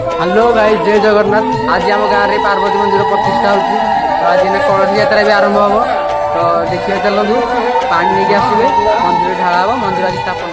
Hello भाई, जय जगन्नाथ। आज आम गाँव में पार्वती मंदिर प्रतिष्ठा होगी। तो आज कलश यात्रा भी आरंभ हम। तो देखिए चलू पानी नहीं आसवे, मंदिर ढाला हम, मंदिर आज स्थापना हो।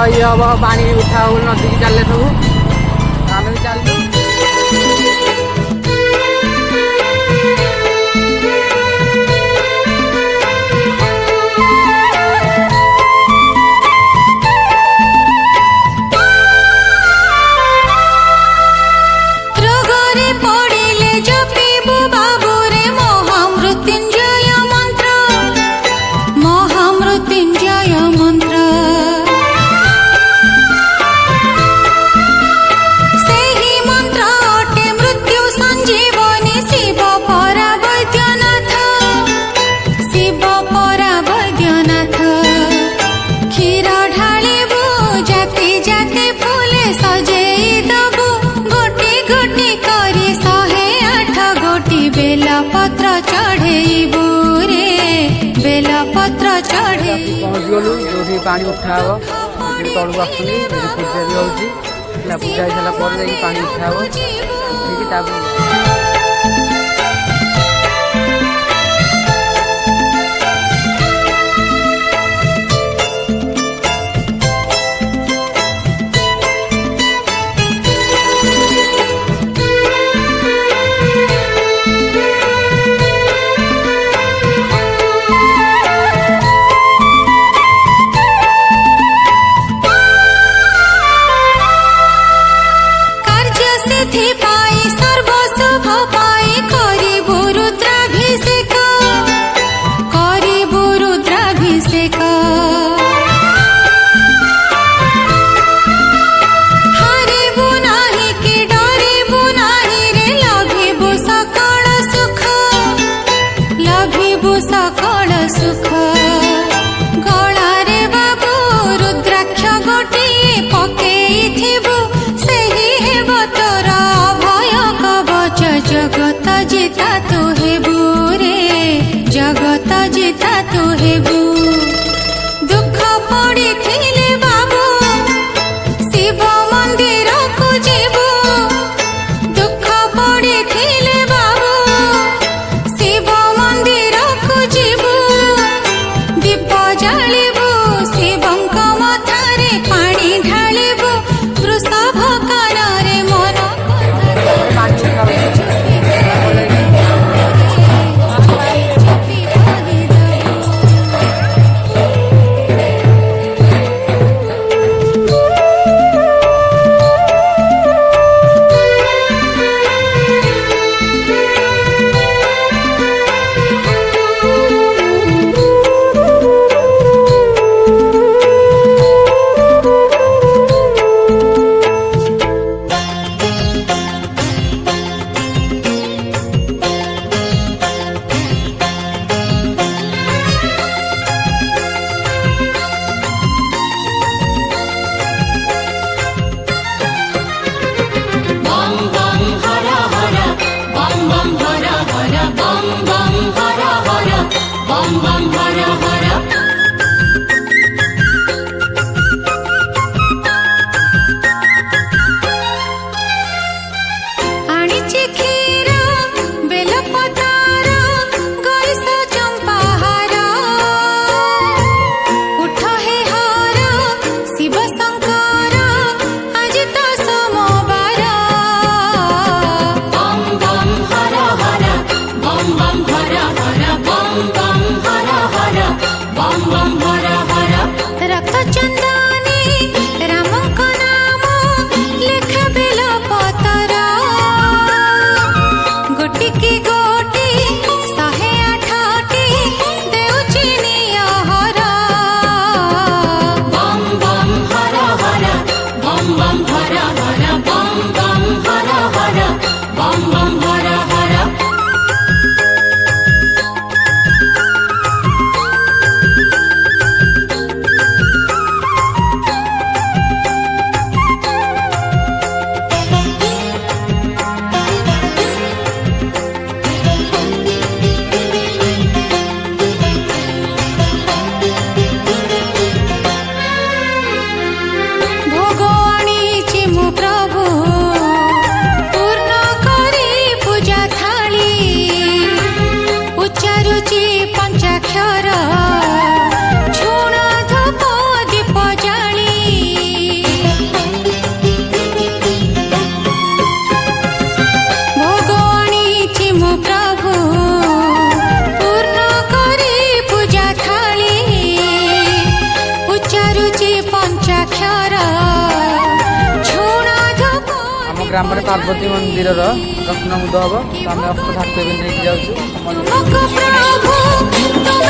ये हम पानी उठा नदी की चल सब आम भी चल पहुँच गलु जो पानी उठा हम तलू आस पूजा भी हो पूजा हो सारापर जा पानी उठा हम ठीक। सकल सुख गलारे बाबू रुद्राक्ष गोटे पकेइथिबु सेही हेब तोर अभय कवच। जगत जिता तू हेबु रे, जगत जिता तू हेबु। दुख पड़िथिले बाबू शिव मंदिर को जीवु, दुख पड़िथिले बाबू शिव मंदिर जीवु। दीप जालिबु शिवंक मथारे पानी ढालिबु, वृषभ काନରେ मन बम बम हर हर बम बम हर हर ग्राम पार्वती मंदिर रत्नमुद हम तो आम अष्टधातु नहीं जाऊँ प्रभु